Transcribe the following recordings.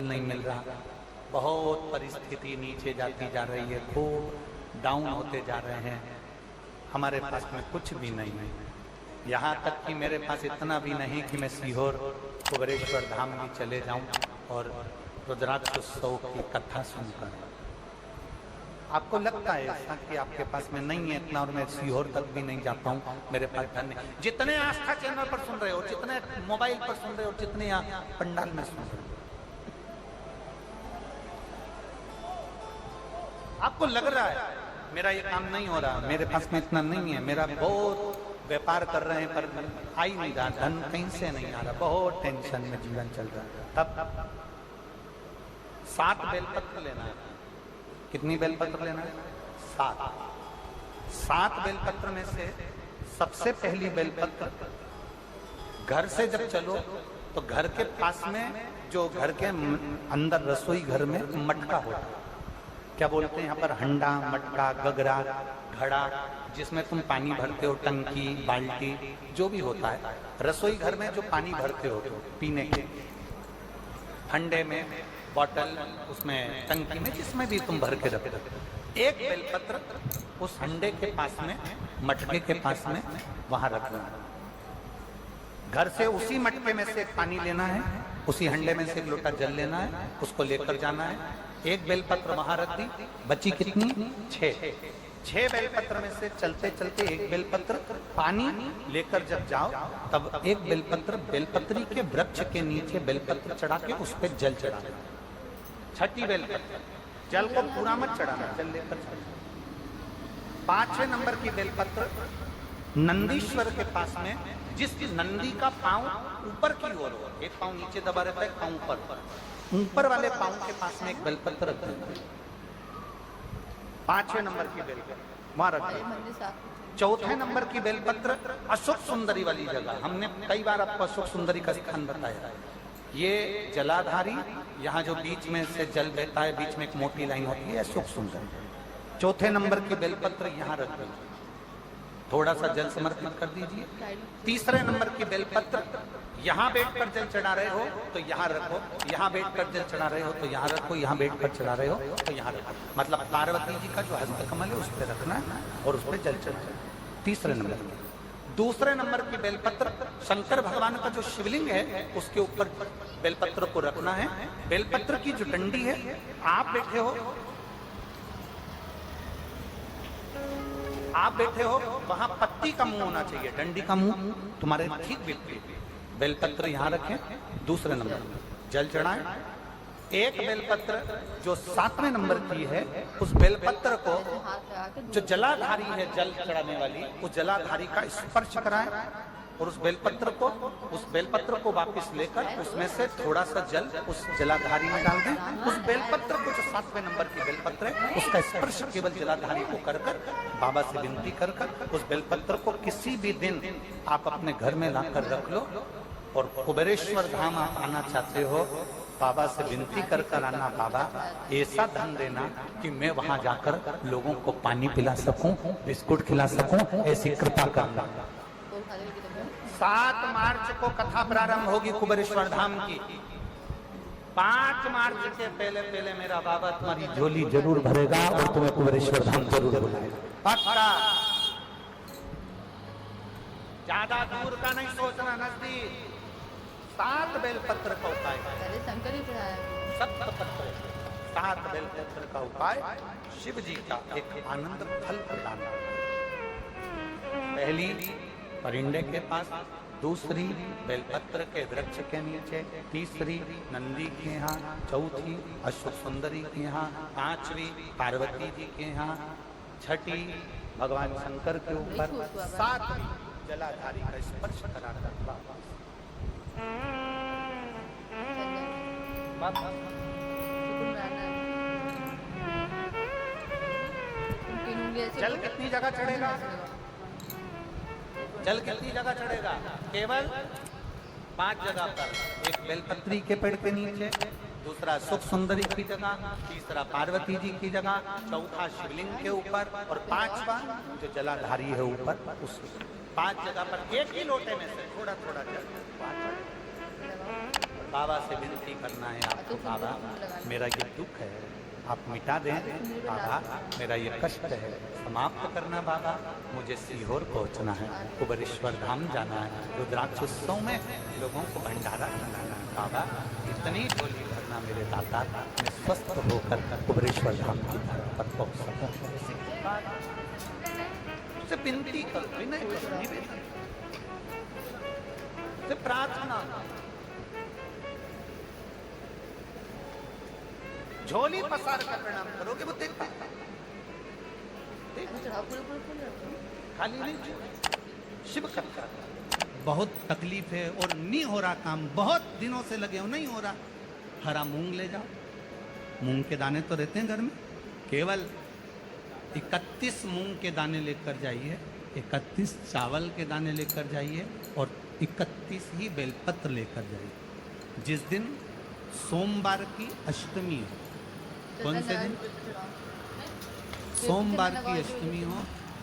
नहीं मिल रहा, बहुत परिस्थिति नीचे जाती जा रही है, खूब डाउन होते जा रहे हैं, हमारे पास में कुछ भी नहीं है। यहाँ तक कि मेरे पास इतना भी नहीं कि मैं सीहोर कुबेरेश्वर धाम भी चले जाऊं और रुद्राक्ष उत्सव की कथा सुनकर। आपको लगता है ऐसा कि आपके पास में नहीं है इतना और मैं सीहोर तक भी नहीं जाता हूँ, मेरे पास धन नहीं। जितने आस्था चैनल पर सुन रहे हो, जितने मोबाइल पर सुन रहे हो, जितने यहाँ पंडाल में सुन रहे हो, आपको लग रहा है मेरा ये काम नहीं हो रहा, मेरे पास में इतना नहीं है, मेरा बहुत व्यापार कर रहे हैं पर आ ही नहीं रहा, धन कहीं से नहीं आ रहा, बहुत टेंशन में जीवन चल रहा है। तब 7 बेलपत्र लेना है। कितनी बेलपत्र लेना है? 7 बेलपत्र में से सबसे पहली बेलपत्र, घर से जब चलो तो घर के पास में जो घर के अंदर रसोई घर में मटका होता है, क्या बोलते हैं यहाँ पर, हंडा, मटका, गगरा, घड़ा, जिसमें तुम पानी भरते हो, टंकी, बाल्टी, जो भी होता है रसोई घर में जो पानी भरते हो पीने के, हंडे में, बॉटल, उसमें टंकी में, जिसमें भी तुम भर के रखते हो, एक बेलपत्र उस हंडे के पास में, मटके के पास में वहां रखना है। घर से उसी मटके में से पानी लेना है, उसी हंडे में से एक लोटा जल लेना है, उसको लेकर जाना है। एक बेलपत्र वहां रख दी, बची कितनी? 6 बेलपत्र में से चलते चलते एक बेलपत्र पानी लेकर जब जाओ तब एक बेलपत्र बेलपत्री के वृक्ष के नीचे बेलपत्र चढ़ा के उस पर जल चढ़ाना। 6ठी बेलपत्र, जल को पूरा मत चढ़ाना, जल लेकर चढ़ाना। 5वें नंबर की बेलपत्र नंदीश्वर के पास में, जिस नंदी का पांव ऊपर की ओर हो, एक पांव नीचे दबा रहता है, पांव ऊपर वाले पांव के पास में एक बेलपत्र रख देना। 5वें नंबर की बेलपत्र वहां रख देना। 4थे नंबर की बेलपत्र अशोक सुंदरी वाली जगह, हमने कई बार आपको अशोक सुंदरी का स्थान बताया। ये जलाधारी, यहाँ जो बीच में से जल बहता है, बीच में एक मोटी लाइन होती है, अशोक सुंदरी। 4थे नंबर की बेलपत्र यहाँ रख दीजिए, थोड़ा सा जल समर्पित कर दीजिए। 3रे नंबर की बेलपत्र यहाँ बैठकर जल चढ़ा रहे हो तो यहाँ रखो, यहाँ बैठकर जल चढ़ा रहे हो तो यहाँ रखो, यहाँ बैठकर चढ़ा रहे हो तो यहाँ रखो, मतलब पार्वती जी का जो हस्तकमल है उस पर रखना है और उस पर जल चढ़ाना। 3रे नंबर की। 2रे नंबर की बेलपत्र शंकर भगवान का जो शिवलिंग है उसके ऊपर बेलपत्र को रखना है। बेलपत्र की जो डंडी है, आप बैठे हो वहां पत्ती का मुंह होना चाहिए, डंडी का मुंह तुम्हारे ठीक विपरीत। बेलपत्र यहाँ रखें। 2रे नंबर जल चढ़ाएं। एक बेलपत्र जो 7वें नंबर की है, उस बेलपत्र को जो जलाधारी है जल चढ़ाने वाली, उस जलाधारी का स्पर्श कराएं और उस बेलपत्र को वापस लेकर उसमें से थोड़ा सा जल उस जलाधारी में डाल दें। उस बेलपत्र को जो 7वें नंबर की बेलपत्र है उसका स्पर्श केवल जलाधारी को कर बाबा से विनती कर उस बेलपत्र को किसी भी दिन आप अपने घर में लाकर रख लो और कुबेरेश्वर धाम आप आना चाहते हो, बाबा से विनती कर आना, बाबा ऐसा धन देना कि मैं वहां जाकर लोगों को पानी पिला सकूं, बिस्कुट खिला सकूं, ऐसी कृपा करना। 7 मार्च को कथा प्रारंभ होगी कुबेरेश्वर धाम की। 5 मार्च के पहले मेरा बाबा तुम्हारी झोली जरूर भरेगा और तुम्हें कुबेरेश्वर धाम जरूर बुलाएगा, पक्का। ज्यादा दूर का नहीं सोचना, नजदीक। 7 बेलपत्र का उपाय, 7 बेलपत्र का उपाय शिव जी का एक आनंद फल प्रदान। पहली परिंडे के पास, 2री बेलपत्र के वृक्ष के नीचे, 3री नंदी के यहाँ, 4थी अशोक सुंदरी के यहाँ, 5वीं पार्वती जी के यहाँ, छठी भगवान शंकर के ऊपर, 7वीं जलाधारी का स्पर्श कराकर वापस। जल कितनी जगह चढ़ेगा? जल कितनी जगह चढ़ेगा? केवल 5 जगह पर। एक बेलपत्री के पेड़ के नीचे, 2रा सुख सुंदरी की जगह, 3रा पार्वती जी की जगह, 4था शिवलिंग के ऊपर और 5वां जो जलाधारी है ऊपर, उस 5 जगह पर एक ही लोटे में से थोड़ा थोड़ा जल बाबा से विनती करना है आपको, बाबा मेरा ये दुख है आप मिटा दें, बाबा मेरा ये कष्ट है समाप्त करना, बाबा मुझे सीहोर पहुंचना है, कुबेरेश्वर धाम जाना है, रुद्राक्ष उत्सव में लोगों को भंडारा खिलाना है, बाबा इतनी झोली भरना मेरे दाता, मैं स्वस्थ होकर कुबेरेश्वर धाम की धरती पर पहुंच सकूं। से विनती कर, विनय कर, निवेदन से प्रार्थना, झोली पसार कर प्रणाम करोगे वो देख खाली नहीं, शिव करता बहुत तकलीफ है और नहीं हो रहा काम, बहुत दिनों से लगे हो नहीं हो रहा, हरा मूंग ले जाओ, मूंग के दाने तो रहते हैं घर में, केवल 31 मूंग के दाने लेकर जाइए, 31 चावल के दाने लेकर जाइए और 31 ही बेलपत्र लेकर जाइए। जिस दिन सोमवार की अष्टमी हो, कौन से दिन? सोमवार की अष्टमी हो,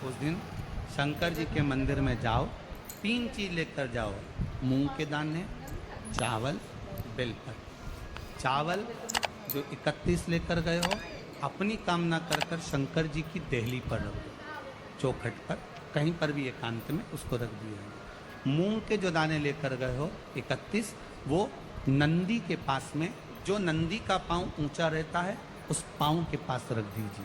उस दिन शंकर जी के मंदिर में जाओ, 3 चीज लेकर जाओ, मूंग के दाने, चावल, बेलपत्र। चावल जो 31 लेकर गए हो अपनी कामना कर कर शंकर जी की देहली पर रख दो, चौखट पर कहीं पर भी एकांत में उसको रख दिया। मूंग के जो दाने लेकर गए हो 31, वो नंदी के पास में, जो नंदी का पांव ऊंचा रहता है उस पांव के पास रख दीजिए।